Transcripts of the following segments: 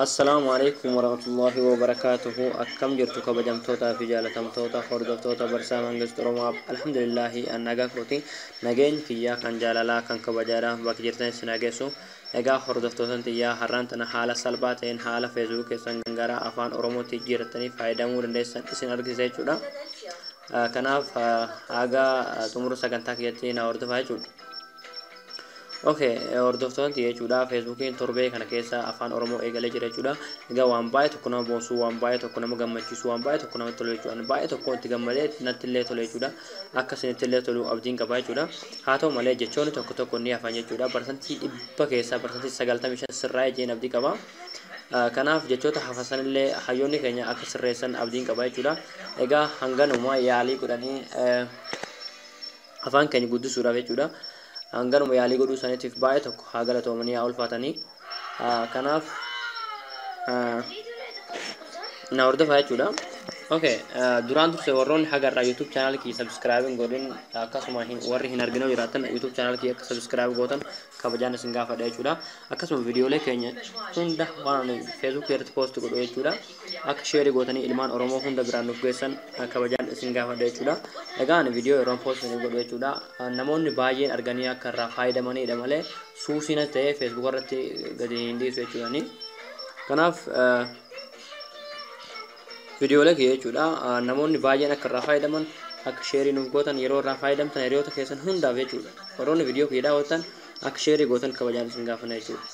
السلام عليكم ورحمة الله وبركاته. أكم جرتو كبجمتوتا في جالتمتوتا خردفتوتا برسامان قسترما الحمد لله أن نجاكوتي نجين كيا كان جالالا كان كبجارا بكجرتين سناجسو إجا خردفتوتا تيا هرانتنا حالة سلباتين حالة فيزوك سنجارا أفان أرومو تجرتني فايدة مورندس سنارك زيتودا كناف أجا تمر سكنتاك يتينا أرد فايجود. اوكي ordoftoon tiye chuda facebookin torbe kana keessa afaan oromoo eegale jira chuda ega waan baay'ee tokko nama boonsu waan baay'ee tokko nama gammachiisu waan baay'ee tokko nama tole chuda baay'ee tokko itti gammadee nattillee tole chuda akkasittillee tolu abdiin qabaa chuda haa ta'u malee jechoonni tokko tokko ni afaan jechuudha parsantii 100 keessaa parsantii 95 sirraa jeen abdii qaba kanaaf jechoota hafasanillee hayyoonni keenya akka sirreessan abdiin qabaa chuda ega hanganuma yaalii godhanii afaan keenya guddisuudhaaf jechuudha anganu yaalii godhuu saniitiif baay'ee tokko haa galatoomanii haa ulfaatanii kanaaf na hordofaa jechuudha. Okay duraan dursee warroonni hagarraa YouTube channel kii subscribe godhin akkasuma warri hin argine jiraatan YouTube channel kii akka subscribe gootan kabajaan isin gaafadha jechuudha. Akkasuma viidiyoolee keenya hunda waan Facebook irratti post godhu jechuudha. Akka share gootanii ilmaan Oromoo hunda biraan nuuf geessan kabajaan isin gaafadha jechuudha. Egaan viidiyoo yeroo post godhu jechuudha. Namoonni baay'een arganii akka irraa fayyadamanidha malee suusiina ta'ee Facebook irratti gadi hin dhiisu jechuudha. Kanaaf viidiyoolee jechuudha namoonni baay'een akka irraa fayyadaman akka share nuuf gootan yeroo irraa fayyadamtan hiriyoota keessan hundaaf jechuudha. Warroonni viidiyoo kee daawwatan akka share gootan kabajaan isin gaafana jechuudha.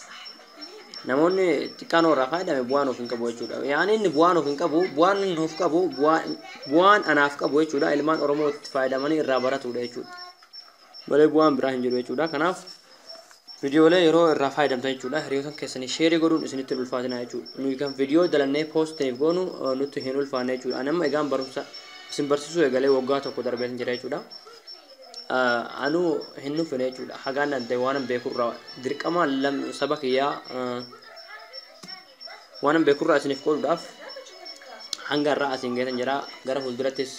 Namoonni xiqqaan irraa fayyadame bu'aan of hin qabu jechuudha. Yaani inni bu'aan of hin qabu bu'aan nuuf qabu bu'aan anaaf qabu jechuudha. Ilmaan Oromoo itti fayyadamanii irraa baratudha jechuudha. Malee bu'aan biraa hin jiru jechuudha. Kanaaf viidiyoolee yeroo irraa fayyadamtan jechuudha hiriyoota keessanii share godhuun isinitti ulfaatina jechuudha. Nuyi kan viidiyoo dalannee poostiniif goonu nutti hin ulfaanne jechuudha. Anamma egaan barumsa isin barsiisuu eegalee waggaa tokko darbee jira jechuudha. Anu hin dhufne jechuudha. Hagaan adda waan beekurraa dirqama saba kiyyaa waan beekurraa isiniif qoodudhaaf hanga irraa asin geetan jira gara fuuldurattis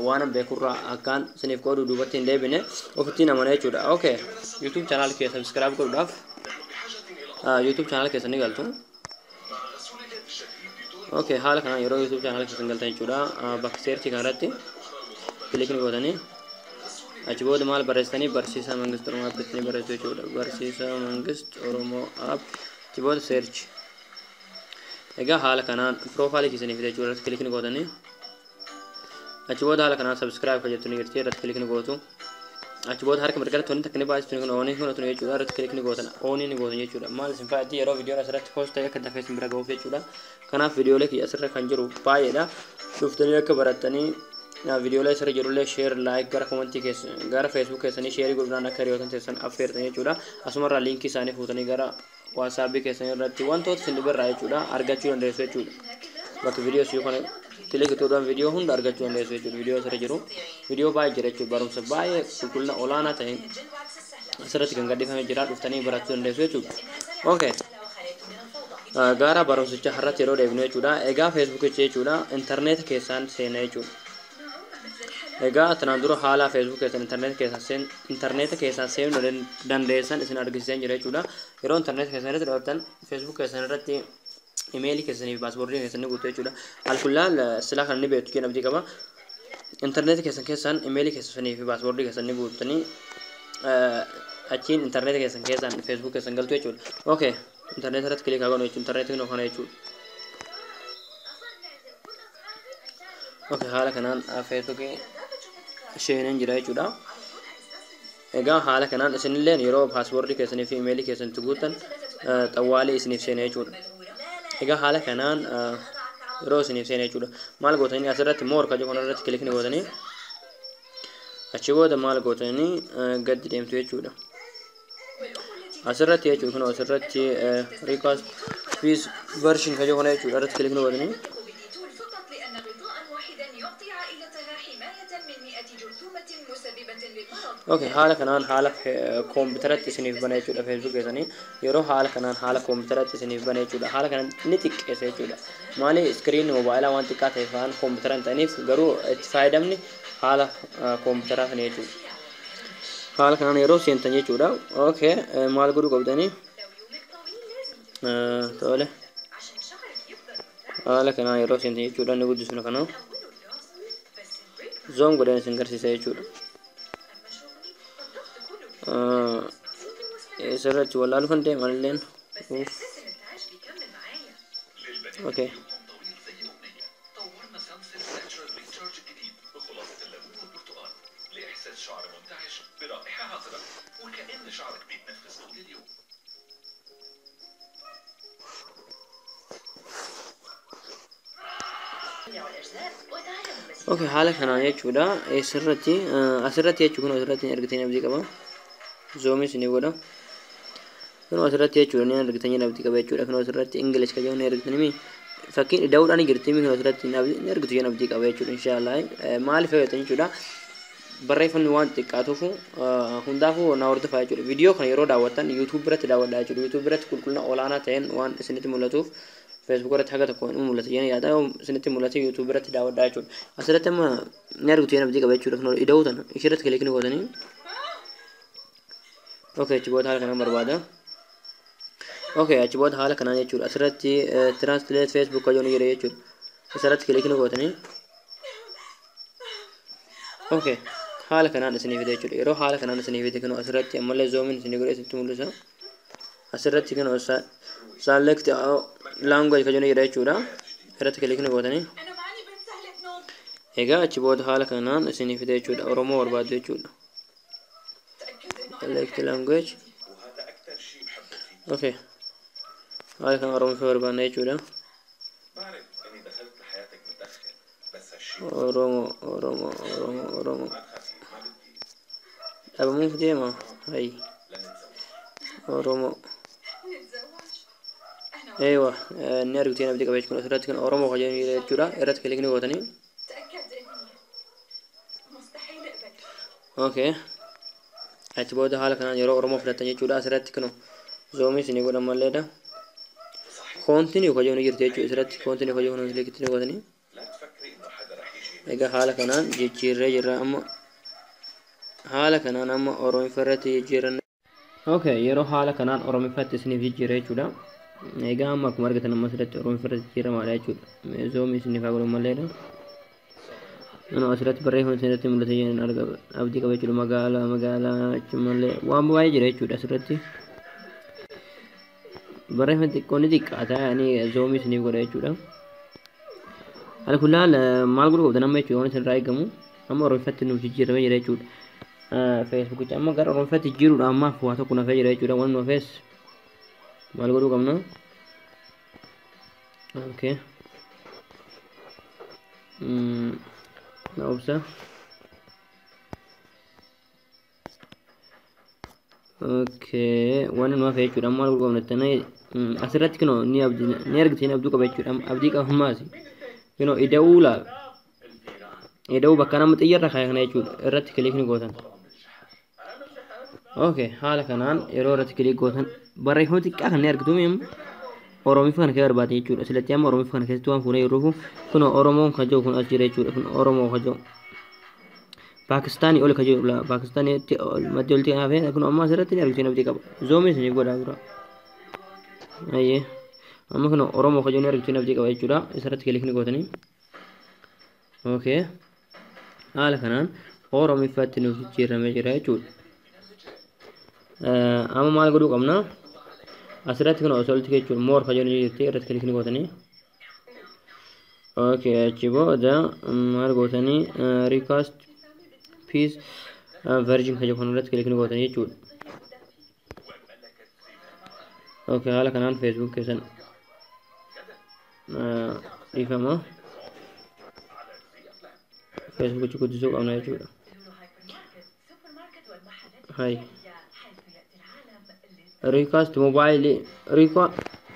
waan beekurraa akkaan isiniif qoodu duubatti hin deebine ofitti namana jechuudha. Okay YouTube channel kee subscribe godhuudhaaf YouTube channel keessan ni galtu. Okay haala kana yeroo YouTube channel keessan galtan jechuudha bakka search kanarratti click ni gootanii achi booda maal barreessanii barsiisaa Mangist Oromoo app ni barreessu jechuudha. Barsiisaa Mangist Oromoo app achi booda search egaa haala kanaan profile keessaniif jechuudha click ni gootanii achi booda haala kanaan subscribe fayyadamtanii jirti irratti click ni gootu. Achi booda harka mirgatti wanti takni baay'ee kun oonii kun tuni jechuudha irratti click ni gootan oonii ni gootan jechuudha. Maal isin fayyadii yeroo viidiyoo asirratti post ta'e akka dafee isin bira ga'uuf jechuudha. Kanaaf viidiyoolee kiyya asirra kan jiru baay'eedha. Dhuftanii akka baratanii viidiyoolee asirra jirullee share like gara commentii keessa gara Facebook keessanii share godhuudhaan akka hiriyoota keessan affeertan jechuudha. Asumarraa linkii isaanii fuutanii gara WhatsApp keessan irratti wantoota isin dhibirraa jechuudha argachuu dandeessu jechuudha. Bakka viidiyoo si kana click godhuudhaan viidiyoo hunda argachuu dandeessu jechuudha. Viidiyoo asirra jiru viidiyoo baay'ee jira jechuudha. Barumsa baay'ee qulqullina olaanaa ta'e asirratti kan gadhiifamee jira dhuftanii barachuu dandeessu jechuudha. Okay gara barumsicha har'atti yeroo deebinu jechuudha. Egaa Facebook jechuudha internet keessaan seenaa jechuudha. Egaa tanaan dura haala Facebook keessan internet keessaan seenuu dandeessan isin argisiisan jira jechuudha. Yeroo internet keessan irratti daawwatan Facebook keessan irratti email keessanii paaspoortii keessanii guutuu jechuudha. Alkullaal silaa kan inni beektu kenna abdii qaba. Internet keessan email keessanii fi paaspoortii keessanii guutanii achiin internet keessan Facebook keessan galtu jechuudha. Okay internet irratti click goonu jechuudha. Internet kun kana jechuudha. Okay haala kanaan Facebook sheeneen jira jechuudha. Egaa haala kanaan isinillee yeroo paaspoortii keessanii fi email keessanitti guutan xawwaalee isiniif seenee jechuudha. Egaa haala kanaan yeroo isiniif seenee jechuudha. Maal gootanii asirratti more kan jedhu irratti click ni gootanii achi booda maal gootanii gadi deemtu jechuudha. Asirratti jechuudha kun asirratti request fees version kan jedhu jechuudha irratti click ni gootanii واحدا يعطي عائلتها حماية من 100 جرثومة مسببة للمرض. اوكي حالة كنان حالة كمبيوترات سنيف بني جودا فيسبوك يسني يرو حالة كنان حالة كمبيوترات سنيف بني جودا حالة كنان نتيك اسي جودا مالي سكرين موبايل وان تكات هيفان كمبيوتران تانيف غرو اتفايدمني حالة كمبيوترات ني جودا حالة كنان يرو سينتني جودا اوكي مال غرو قبدني تولي حالة كنان يرو سينتني جودا نقول جسنا كنان زوم غدان سنگر سي جودا سرت ولا له كنت مالين اوكي طورنا سانسيل ناتشورال ريتشارج الجديد بخلاصة الليمون والبرتقال لإحساس شعر منتعش برائحة عطرة وكأن شعرك بيتنفس طول اليوم. اوكي حالك انا يجودا سرتي اسرتي يجون اسرتي ارغتين ابدي كبا زومي سني ودا كنو اسرتي يجون ارغتين ابدي كبا يجودا كنو اسرتي انجلش كجون ارغتين مي فكين داوداني غرتي مي كنو اسرتي ارغتين ابدي كبا يجودا ان شاء الله مال فيتن يجودا بريفن وان تكاتوفو هندافو ناورد فايجودا فيديو كان يرو داوتان يوتيوب برت داودا يجودا يوتيوب برت كلنا اولانا تين وان سنتي مولتوف فيسبوك رت حاجة تكون مولتي يعني هذا سنتي مولتي يوتيوب رت داود دايجود أسرت ما نرجو تينا بدي كبير شو ركنوا يداودنا إشارة كليك نقولني أوكي تبغى هذا كلام بربادا أوكي تبغى هذا كلام يجود أسرت ترانسليت فيسبوك كجوني يري يجود أسرت كليك نقولني أوكي هذا كلام نسني فيديو يجود يروح هذا كلام نسني فيديو كانوا أسرت أمال زومين نسني قولي سنتي مولسا أسرت كانوا سالكت language كجوني يري يجودا أسرت كليك نقولني إيجا تبغى هذا كلام نسني فيديو يجود أورومو بربادا يجود select language اوكي هاي كان أورومو في بربادا يجودا أورومو أبو مو ديما هاي أورومو أيوة نرجو تينا بدي كبيش كنا سرت كان أورومو خجاني يجودا إرت كليكني وطني اوكي أتبغى هذا كان يرو أورومو فلتاني يجودا سرت كانوا زومي سني قولا مالدا كونتينيو خجاني يرتي سرت كونتينيو خجاني كليكني وطني إيجا هذا كان جيرة جرا أما هذا كان أما أورومي فرتي جيران اوكي يرو هذا كان أورومي فرتي سني في جيرة جودا إيجا أما كمارك تنا مسرت أورومي فرتي جيرة مالا جودا زومي سني فاقول مالدا أنا أسرت بريه سنتي ملتي يعني أرجع أبدي كبير جودا مقالة كمالة وام باي جيرة جودا سرتي بريه تكوني ديك أتا يعني زومي سني قرأ جودا على كل حال ما أقول كده نما يجوا نسر راي كمو أما أروح فتح إنه تجير ما يجري يجود فيسبوك أما قرر أروح فتح تجير أما فواتو كنا في يجري يجود وانو فيس ما أقول كمنا أوكي نوبسا اوكي وانا ما في يجود أما أقول كمنا تناي أسرت كنو ني أبدي نيرجع هنا أبدو كبير أبدي كهماسي كنو إداولا إداو بكرة متأير رخاء هنا يجود رت كليك نقولن اوكي حالا كنان يرو رت كليك قولن بري هون تك أخن نيرك دوميم أورومي فان كير باتي يجود أسلتي أم أورومي فان كير توان فونا يروحو كنو أورومو خجو كنو أسجري يجود كنو أورومو خجو باكستاني أول خجو لا باكستاني مديول تي أفين كنو أما سرتي نيرك تينا بدي كاب زومي سني قولا برا أيه أما كنو أورومو خجو نيرك تينا بدي كاب يجودا سرت كليك نقولني اوكي حالا كنان أورومي فاتنو جيرة مجرى يجود أما مال قدو قمنا أسرت كنا أصلت كيجول مور خجوني يجتي رت كليك نقولني اوكي أجيبه ده مال قولني ريكاست بيس فيرجن خجو خنا رت كليك نقولني يجود اوكي حالا كنان فيسبوك كيسن يفهمه فيسبوك تشوفوا تسوق أو نيجوا هاي ريكاست موبايل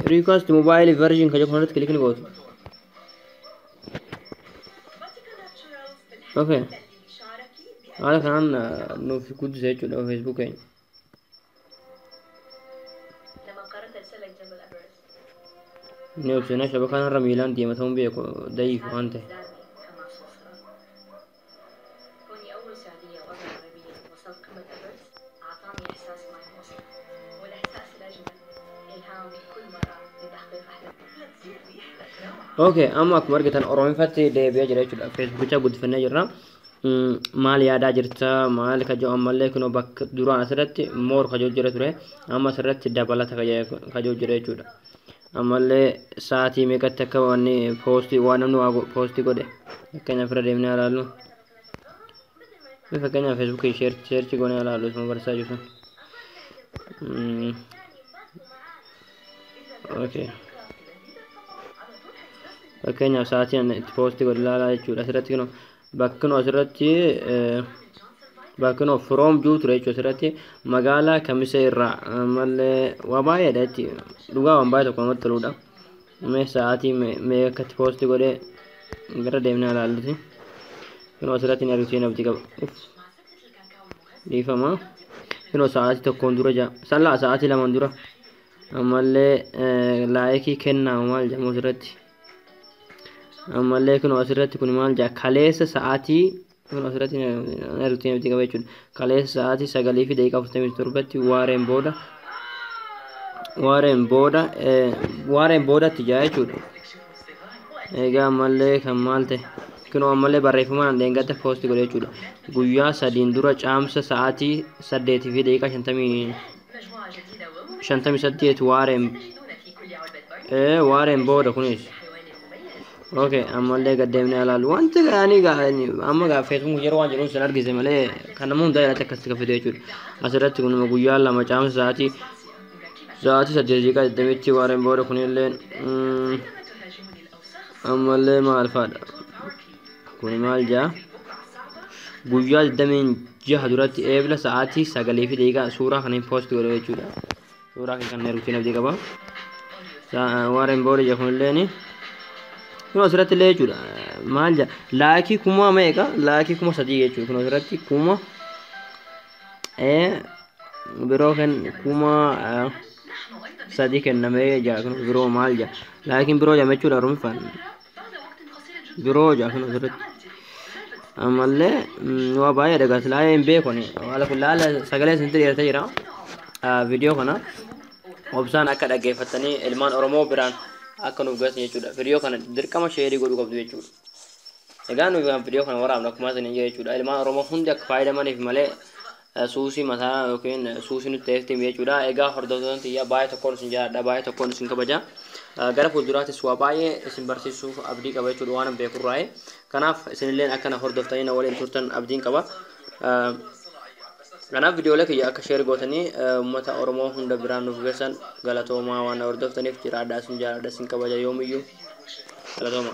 ريكاست موبايل فيرجن كجو خنرت كليك نقول اوكي هذا كان انه في كود زي كده فيسبوك يعني لما قررت ارسلك جبل ايفرست نيوز هنا شبكة رميلان دي مثلا بيكو ضعيف وانت حماس وصل كوني اول سعوديه وامراه عربيه وصلت قمه ايفرست اعطاني احساس ما يوصف والاحساس الاجمل الهام كل مره لتحقيق احلامي. اوكي اما مرقة اورomii fatti deebi'ee jira jechuudha feesbuukicha guddifannee jirra maal yaadaa jirta maal kajoo ammallee kunoo bakka duraan asirratti moor kajoo jira ture amma asirratti dabalata kajoo jira jechuudha ammallee sa'aatii meeqatti akka wanni poostii waan namni waa poostii godhe fakkeenyaaf irra deemnee ilaallu fakkeenyaaf feesbuukii sheerchi goonee ilaallu isuma barsaa jirtu okay fakkeenyaaf sa'aatiin itti poostii godhe ilaalaa jechuudha asirratti kunoo bakka asirratti bakka from juu ture jechuudha asirratti magaalaa Kamisee irraa ammallee waa baay'eedha jetti dhugaa waan baay'ee tokko namatti toludha mee sa'aatii mee akka itti poostii godhee gara deemnee ilaalluti kunoo asirratti ni argisiin abdii qaba dhiifama kunoo sa'aatii tokkoon dura sallaa sa'aatii lamaan dura ammallee laayikii kennaa maal jedhamu asirratti ammallee kunoo asirratti kun maal jedha kaleessa sa'aatii kunoo asirratti rutiin abdii qaba jechuudha kaleessa sa'aatii 9:47tti waareen boodatti jaa jechuudha egaa ammallee kan maal ta'e kunoo ammallee barreeffamaan dheengata poostii godhe jechuudha guyyaa 3 dura caamsa sa'aatii 8:58 waareen booda kunis اوكي اما اللي قدمنا على وانت يعني اما قاعد فيسبوك جرو وان جرون سنرجع زي ملي كان مون دايره تكست فيديو يجول اسرت كون مغويا لما جام ساعتي سدجي قاعد دمتي وارن بور كون لين اما اللي ما الفاد كون مال جا غويا دمين جه حضرت ايبل ساعتي سغلي في دقيقه سوره كان بوست غير يجول سوره كان روتين بدي قبا وارن بور يكون لين kunoo asirratti illee jechuudha maal jedha laakii kuma meeqa laakii kuma 3 jechuudha kunoo asirratti kuma biroo kan kuma 3 kennamee jira kunoo biroo maal jedha laakiin biroo jedhama jechuudha oromifaan biroo jedha kunoo asirratti ammallee waa baay'ee dhagaas laayee hin beekoni haala kun laala sagalee isintti dhiyeessee jira viidiyoo kana obsaan akka dhaggeeffatanii ilmaan oromoo biraan akka nuuf gahan jechuudha viidiyoo kana dirqama sheerii godhuu qabdu jechuudha egaa nuyi viidiyoo kana waraabna akkuma isin jechuudha ilmaan oromoo hundi akka fayyadamaniif malee suusii mataa yookiin suusii nutti ta'eeftiin jechuudha egaa hordoftoonni xiyyaa baay'ee tokkoon isin jaalladha baay'ee tokkoon isin kabaja gara fuulduraattis waa baay'ee isin barsiisuuf abdii qaba jechuudha waan beekurraa'e kanaaf isinilleen akkana hordoftanii na waliin turtan abdiin qaba kanaaf viidiyoolee kiyya akka sheer gootanii uummata oromoo hunda biraan nuuf geessan galatoomaa waan hordoftaniif jiraadhaa isin jaalladha isin kabaja yoomiyyuu galatooma